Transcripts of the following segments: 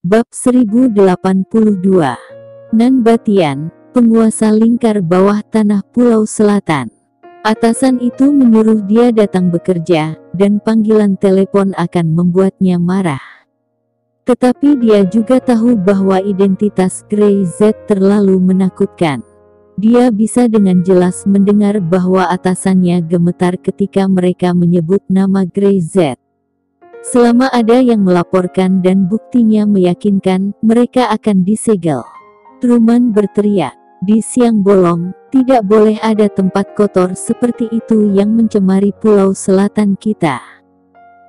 Bab 1082. Nan Batian, penguasa lingkar bawah tanah Pulau Selatan. Atasan itu menyuruh dia datang bekerja, dan panggilan telepon akan membuatnya marah. Tetapi dia juga tahu bahwa identitas Grey Z terlalu menakutkan. Dia bisa dengan jelas mendengar bahwa atasannya gemetar ketika mereka menyebut nama Grey Z. Selama ada yang melaporkan dan buktinya meyakinkan, mereka akan disegel. Truman berteriak, "Di siang bolong, tidak boleh ada tempat kotor seperti itu yang mencemari Pulau Selatan kita."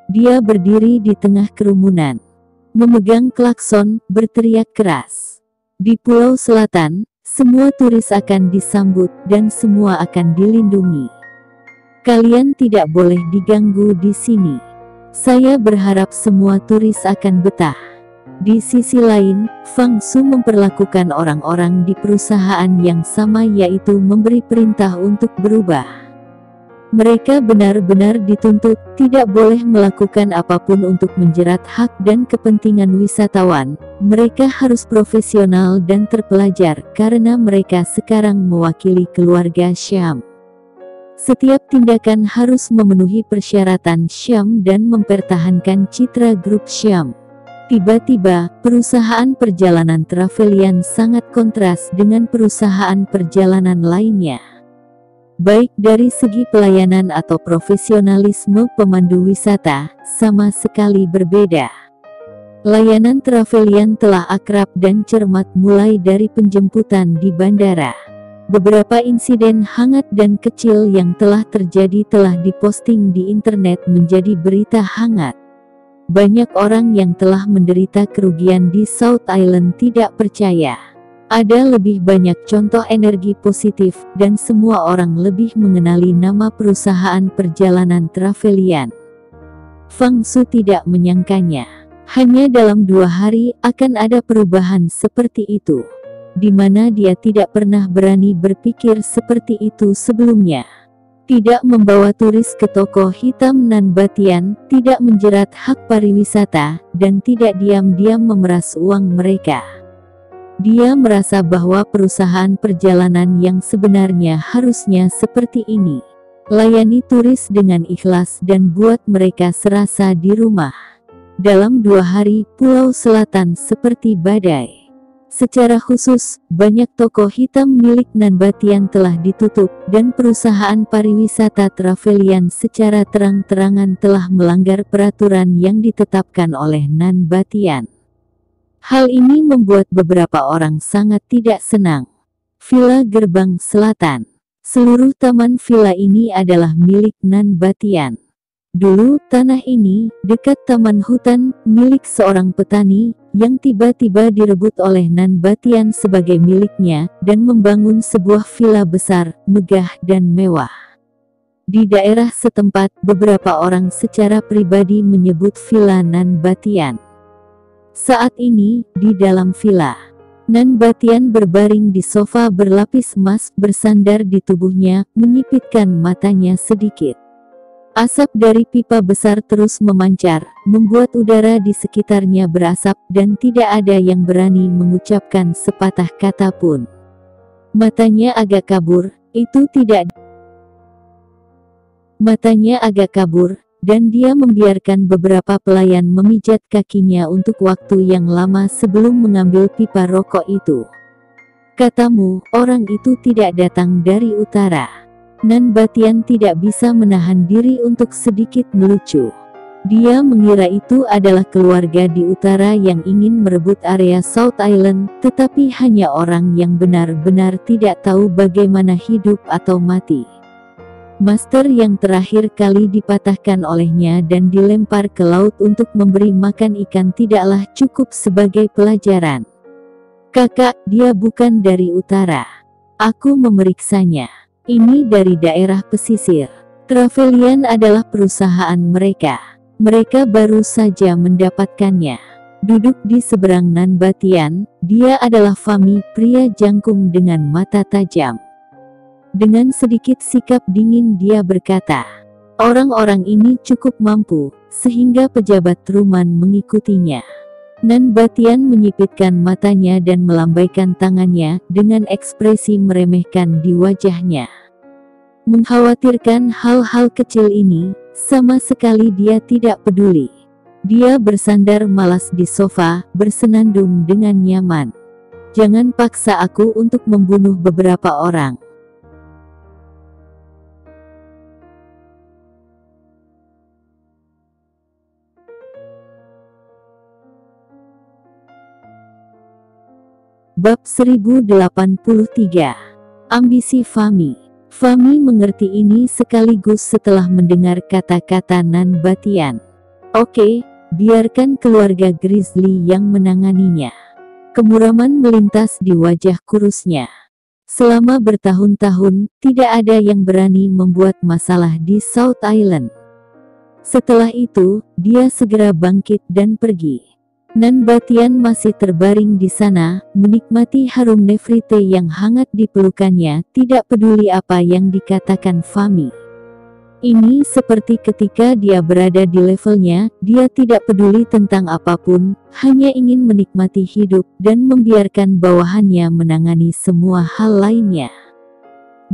Dia berdiri di tengah kerumunan, memegang klakson, berteriak keras. Di Pulau Selatan, semua turis akan disambut dan semua akan dilindungi. Kalian tidak boleh diganggu di sini. Saya berharap semua turis akan betah. Di sisi lain, Fang Su memperlakukan orang-orang di perusahaan yang sama, yaitu memberi perintah untuk berubah. Mereka benar-benar dituntut tidak boleh melakukan apapun untuk menjerat hak dan kepentingan wisatawan. Mereka harus profesional dan terpelajar karena mereka sekarang mewakili keluarga Syam. Setiap tindakan harus memenuhi persyaratan Syam dan mempertahankan citra grup Syam. Tiba-tiba, perusahaan perjalanan Travelian sangat kontras dengan perusahaan perjalanan lainnya. Baik dari segi pelayanan atau profesionalisme pemandu wisata, sama sekali berbeda. Layanan Travelian telah akrab dan cermat mulai dari penjemputan di bandara. Beberapa insiden hangat dan kecil yang telah terjadi telah diposting di internet menjadi berita hangat. Banyak orang yang telah menderita kerugian di South Island tidak percaya. Ada lebih banyak contoh energi positif, dan semua orang lebih mengenali nama perusahaan perjalanan Travelian. Fang Su tidak menyangkanya. Hanya dalam 2 hari akan ada perubahan seperti itu, di mana dia tidak pernah berani berpikir seperti itu sebelumnya. Tidak membawa turis ke toko hitam Nan Batian, tidak menjerat hak pariwisata, dan tidak diam-diam memeras uang mereka. Dia merasa bahwa perusahaan perjalanan yang sebenarnya harusnya seperti ini. Layani turis dengan ikhlas dan buat mereka serasa di rumah. Dalam 2 hari, Pulau Selatan seperti badai. Secara khusus, banyak toko hitam milik Nan Batian telah ditutup, dan perusahaan pariwisata Travelian secara terang-terangan telah melanggar peraturan yang ditetapkan oleh Nan Batian. Hal ini membuat beberapa orang sangat tidak senang. Villa Gerbang Selatan. Seluruh taman villa ini adalah milik Nan Batian. Dulu, tanah ini, dekat taman hutan, milik seorang petani, yang tiba-tiba direbut oleh Nan Batian sebagai miliknya, dan membangun sebuah villa besar, megah dan mewah. Di daerah setempat, beberapa orang secara pribadi menyebut villa Nan Batian. Saat ini, di dalam villa, Nan Batian berbaring di sofa berlapis emas, bersandar di tubuhnya, menyipitkan matanya sedikit. Asap dari pipa besar terus memancar, membuat udara di sekitarnya berasap, dan tidak ada yang berani mengucapkan sepatah kata pun. Matanya agak kabur, dan dia membiarkan beberapa pelayan memijat kakinya untuk waktu yang lama sebelum mengambil pipa rokok itu. "Katamu, orang itu tidak datang dari utara." Nan Batian tidak bisa menahan diri untuk sedikit melucu. Dia mengira itu adalah keluarga di utara yang ingin merebut area South Island, tetapi hanya orang yang benar-benar tidak tahu bagaimana hidup atau mati. Master yang terakhir kali dipatahkan olehnya dan dilempar ke laut untuk memberi makan ikan tidaklah cukup sebagai pelajaran. "Kakak, dia bukan dari utara. Aku memeriksanya. Ini dari daerah pesisir. Travelian adalah perusahaan mereka. Mereka baru saja mendapatkannya." Duduk di seberang Nan Batian, dia adalah Fami, pria jangkung dengan mata tajam. Dengan sedikit sikap dingin dia berkata, "Orang-orang ini cukup mampu, sehingga pejabat Truman mengikutinya. Nan Batian menyipitkan matanya dan melambaikan tangannya dengan ekspresi meremehkan di wajahnya. Mengkhawatirkan hal-hal kecil ini, sama sekali dia tidak peduli. Dia bersandar malas di sofa, bersenandung dengan nyaman. Jangan paksa aku untuk membunuh beberapa orang. Bab 1083. Ambisi Fahmi. Fahmi mengerti ini sekaligus setelah mendengar kata-kata Nan Batian. Oke, biarkan keluarga Grizzly yang menanganinya. Kemuraman melintas di wajah kurusnya. Selama bertahun-tahun, tidak ada yang berani membuat masalah di South Island. Setelah itu, dia segera bangkit dan pergi. Nan Batian masih terbaring di sana, menikmati harum Nefrite yang hangat di pelukannya, tidak peduli apa yang dikatakan Fahmi. Ini seperti ketika dia berada di levelnya, dia tidak peduli tentang apapun, hanya ingin menikmati hidup dan membiarkan bawahannya menangani semua hal lainnya.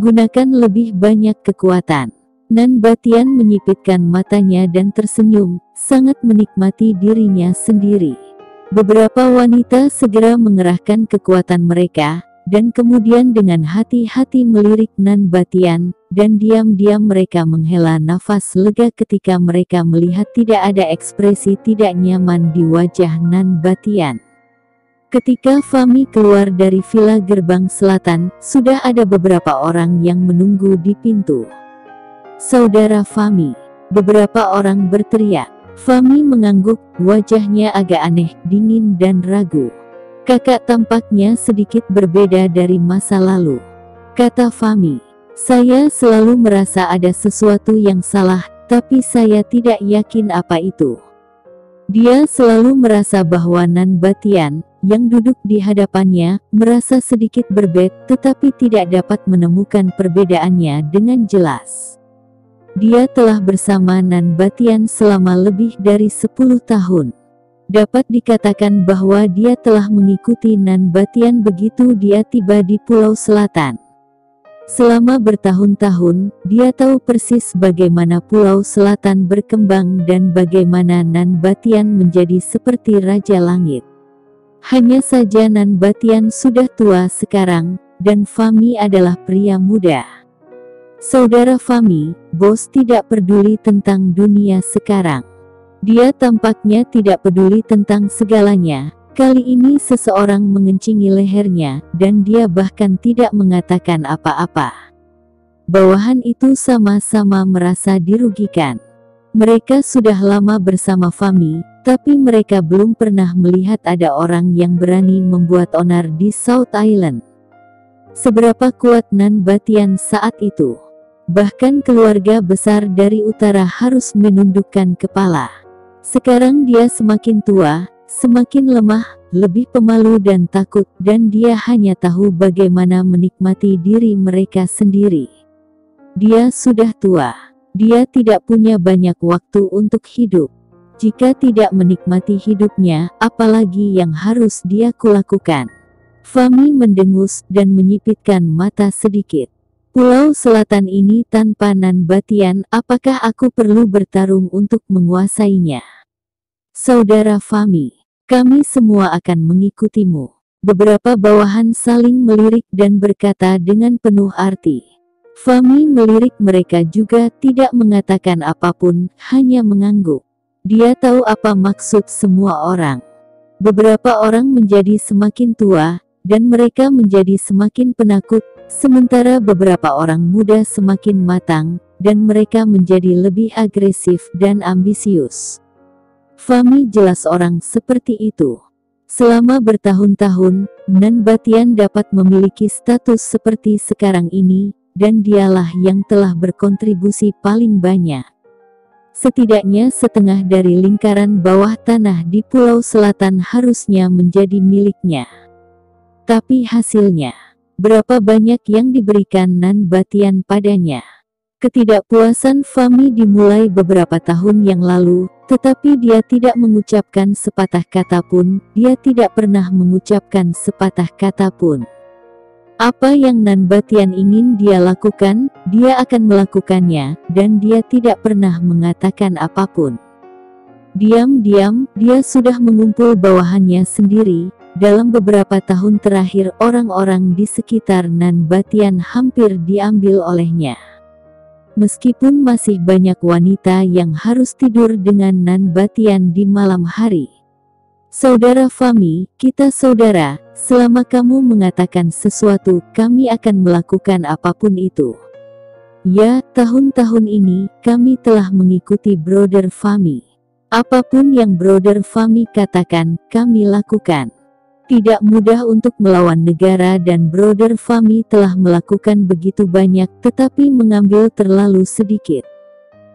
Gunakan lebih banyak kekuatan. Nan Batian menyipitkan matanya dan tersenyum, sangat menikmati dirinya sendiri. Beberapa wanita segera mengerahkan kekuatan mereka, dan kemudian dengan hati-hati melirik Nan Batian, dan diam-diam mereka menghela nafas lega ketika mereka melihat tidak ada ekspresi tidak nyaman di wajah Nan Batian. Ketika Fahmi keluar dari villa gerbang selatan, sudah ada beberapa orang yang menunggu di pintu. Saudara Fahmi, beberapa orang berteriak. Fahmi mengangguk, wajahnya agak aneh, dingin dan ragu. Kakak tampaknya sedikit berbeda dari masa lalu. Kata Fahmi, saya selalu merasa ada sesuatu yang salah, tapi saya tidak yakin apa itu. Dia selalu merasa bahwa Nan Batian, yang duduk di hadapannya, merasa sedikit berbeda, tetapi tidak dapat menemukan perbedaannya dengan jelas. Dia telah bersama Nan Batian selama lebih dari 10 tahun. Dapat dikatakan bahwa dia telah mengikuti Nan Batian begitu dia tiba di Pulau Selatan. Selama bertahun-tahun, dia tahu persis bagaimana Pulau Selatan berkembang dan bagaimana Nan Batian menjadi seperti Raja Langit. Hanya saja Nan Batian sudah tua sekarang, dan Fahmi adalah pria muda. Saudara Fahmi, bos tidak peduli tentang dunia sekarang. Dia tampaknya tidak peduli tentang segalanya. Kali ini seseorang mengencingi lehernya, dan dia bahkan tidak mengatakan apa-apa. Bawahan itu sama-sama merasa dirugikan. Mereka sudah lama bersama Fahmi, tapi mereka belum pernah melihat ada orang yang berani membuat onar di South Island. Seberapa kuat Nan Batian saat itu? Bahkan keluarga besar dari utara harus menundukkan kepala. Sekarang dia semakin tua, semakin lemah, lebih pemalu dan takut, dan dia hanya tahu bagaimana menikmati diri mereka sendiri. Dia sudah tua. Dia tidak punya banyak waktu untuk hidup. Jika tidak menikmati hidupnya, apalagi yang harus dia kulakukan? Fahmi mendengus dan menyipitkan mata sedikit. Pulau Selatan ini tanpa Nan Batian, apakah aku perlu bertarung untuk menguasainya? Saudara Fahmi, kami semua akan mengikutimu. Beberapa bawahan saling melirik dan berkata dengan penuh arti. Fahmi melirik mereka juga, tidak mengatakan apapun, hanya mengangguk. Dia tahu apa maksud semua orang. Beberapa orang menjadi semakin tua, dan mereka menjadi semakin penakut, sementara beberapa orang muda semakin matang, dan mereka menjadi lebih agresif dan ambisius. Fahmi jelas orang seperti itu. Selama bertahun-tahun, Nan Batian dapat memiliki status seperti sekarang ini, dan dialah yang telah berkontribusi paling banyak. Setidaknya setengah dari lingkaran bawah tanah di Pulau Selatan harusnya menjadi miliknya. Tapi hasilnya, berapa banyak yang diberikan Nan Batian padanya? Ketidakpuasan Fahmi dimulai beberapa tahun yang lalu, tetapi dia tidak mengucapkan sepatah kata pun, dia tidak pernah mengucapkan sepatah kata pun. Apa yang Nan Batian ingin dia lakukan, dia akan melakukannya, dan dia tidak pernah mengatakan apapun. Diam-diam, dia sudah mengumpul bawahannya sendiri. Dalam beberapa tahun terakhir orang-orang di sekitar Nan Batian hampir diambil olehnya. Meskipun masih banyak wanita yang harus tidur dengan Nan Batian di malam hari. Saudara Fahmi, kita saudara, selama kamu mengatakan sesuatu, kami akan melakukan apapun itu. Ya, tahun-tahun ini, kami telah mengikuti Brother Fahmi. Apapun yang Brother Fahmi katakan, kami lakukan. Tidak mudah untuk melawan negara dan Brother Fahmi telah melakukan begitu banyak tetapi mengambil terlalu sedikit.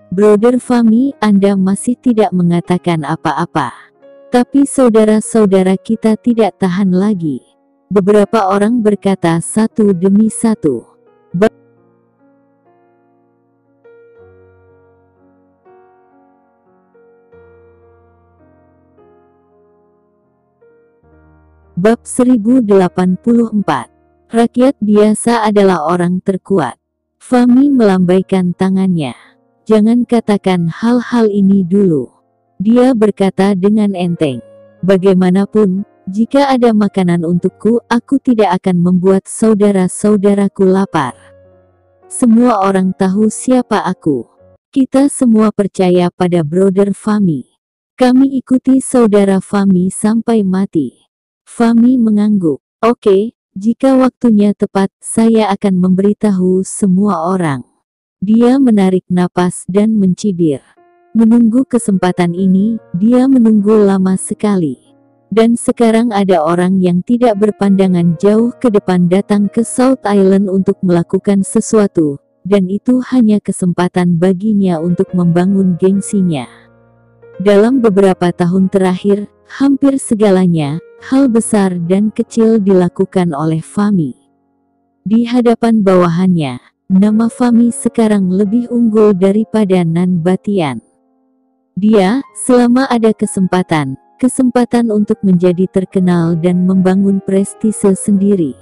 Brother Fahmi, Anda masih tidak mengatakan apa-apa. Tapi saudara-saudara kita tidak tahan lagi. Beberapa orang berkata satu demi satu. Bab 1084. Rakyat biasa adalah orang terkuat. Fahmi melambaikan tangannya. Jangan katakan hal-hal ini dulu. Dia berkata dengan enteng. Bagaimanapun, jika ada makanan untukku, aku tidak akan membuat saudara-saudaraku lapar. Semua orang tahu siapa aku. Kita semua percaya pada Brother Fahmi. Kami ikuti saudara Fahmi sampai mati. Fahmi mengangguk. Oke, jika waktunya tepat, saya akan memberitahu semua orang. Dia menarik napas dan mencibir. Menunggu kesempatan ini, dia menunggu lama sekali. Dan sekarang ada orang yang tidak berpandangan jauh ke depan datang ke South Island untuk melakukan sesuatu, dan itu hanya kesempatan baginya untuk membangun gengsinya. Dalam beberapa tahun terakhir, hampir segalanya, hal besar dan kecil dilakukan oleh Fahmi. Di hadapan bawahannya, nama Fahmi sekarang lebih unggul daripada Nan Batian. Dia, selama ada kesempatan untuk menjadi terkenal dan membangun prestise sendiri.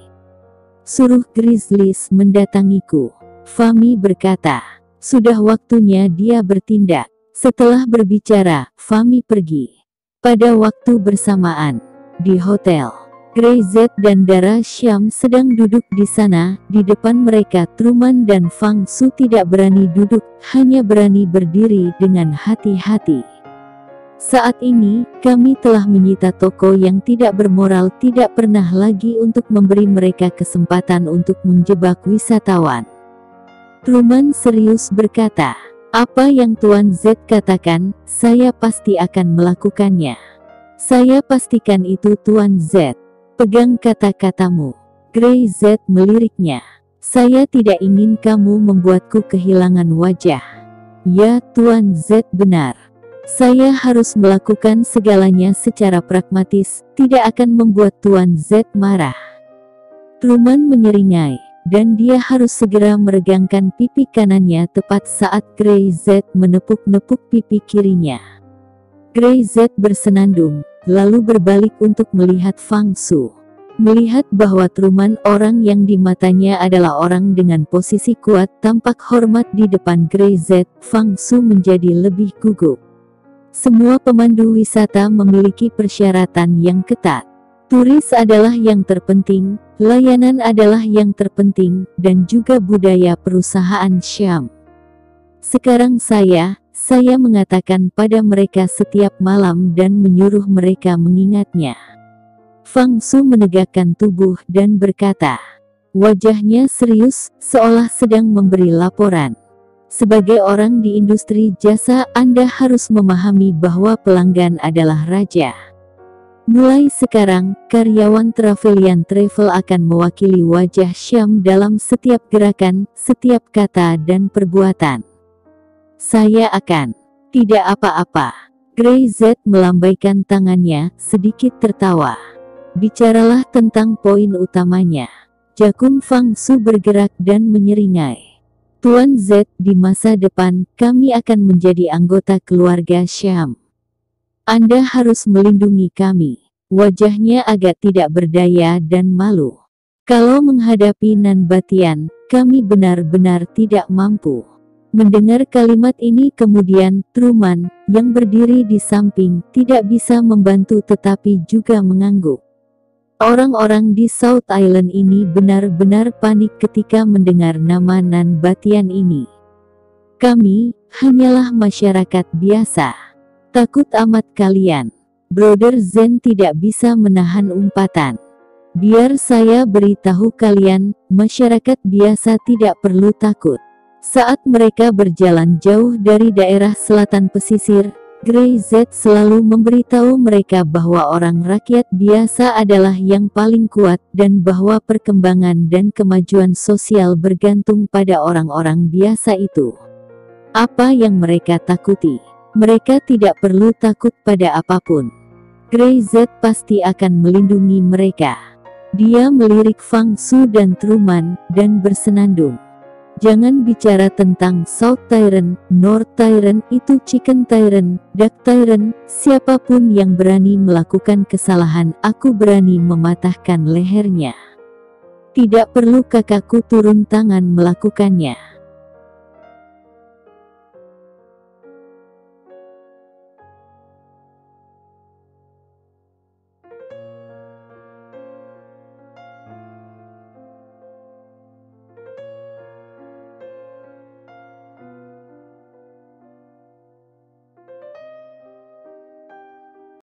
Suruh Grizzlies mendatangiku. Fahmi berkata. Sudah waktunya dia bertindak. Setelah berbicara, Fahmi pergi. Pada waktu bersamaan, di hotel, Grey Z dan Dara Syam sedang duduk di sana. Di depan mereka Truman dan Fang Su tidak berani duduk, hanya berani berdiri dengan hati-hati. Saat ini, kami telah menyita toko yang tidak bermoral, tidak pernah lagi untuk memberi mereka kesempatan untuk menjebak wisatawan. Truman serius berkata, apa yang Tuan Z katakan, saya pasti akan melakukannya. Saya pastikan itu Tuan Z. Pegang kata-katamu. Grey Z meliriknya. Saya tidak ingin kamu membuatku kehilangan wajah. Ya, Tuan Z benar. Saya harus melakukan segalanya secara pragmatis, tidak akan membuat Tuan Z marah. Truman menyeringai, dan dia harus segera meregangkan pipi kanannya tepat saat Grey Z menepuk-nepuk pipi kirinya. Grey Z bersenandung, lalu berbalik untuk melihat Fang Su. Melihat bahwa Truman, orang yang di matanya adalah orang dengan posisi kuat, tampak hormat di depan Grey Z, Fang Su menjadi lebih gugup. Semua pemandu wisata memiliki persyaratan yang ketat. Turis adalah yang terpenting, layanan adalah yang terpenting, dan juga budaya perusahaan Syam. Sekarang saya mengatakan pada mereka setiap malam dan menyuruh mereka mengingatnya. Fang Su menegakkan tubuh dan berkata, wajahnya serius, seolah sedang memberi laporan. Sebagai orang di industri jasa, Anda harus memahami bahwa pelanggan adalah raja. Mulai sekarang, karyawan Travelian Travel akan mewakili wajah Syam dalam setiap gerakan, setiap kata dan perbuatan. Saya akan. Tidak apa-apa. Grey Z melambaikan tangannya, sedikit tertawa. Bicaralah tentang poin utamanya. Jakun Fang Su bergerak dan menyeringai. Tuan Z, di masa depan, kami akan menjadi anggota keluarga Syam. Anda harus melindungi kami. Wajahnya agak tidak berdaya dan malu. Kalau menghadapi Nan Batian, kami benar-benar tidak mampu. Mendengar kalimat ini kemudian, Truman, yang berdiri di samping, tidak bisa membantu tetapi juga mengangguk. Orang-orang di South Island ini benar-benar panik ketika mendengar nama Nan Batian ini. Kami, hanyalah masyarakat biasa. Takut amat kalian. Brother Zen tidak bisa menahan umpatan. Biar saya beritahu kalian, masyarakat biasa tidak perlu takut. Saat mereka berjalan jauh dari daerah selatan pesisir, Grey Z selalu memberitahu mereka bahwa orang rakyat biasa adalah yang paling kuat dan bahwa perkembangan dan kemajuan sosial bergantung pada orang-orang biasa itu. Apa yang mereka takuti? Mereka tidak perlu takut pada apapun. Grey Z pasti akan melindungi mereka. Dia melirik Fang Su dan Truman, dan bersenandung. Jangan bicara tentang South Tyrant, North Tyrant, itu Chicken Tyrant, Duck Tyrant, siapapun yang berani melakukan kesalahan, aku berani mematahkan lehernya. Tidak perlu kakakku turun tangan melakukannya.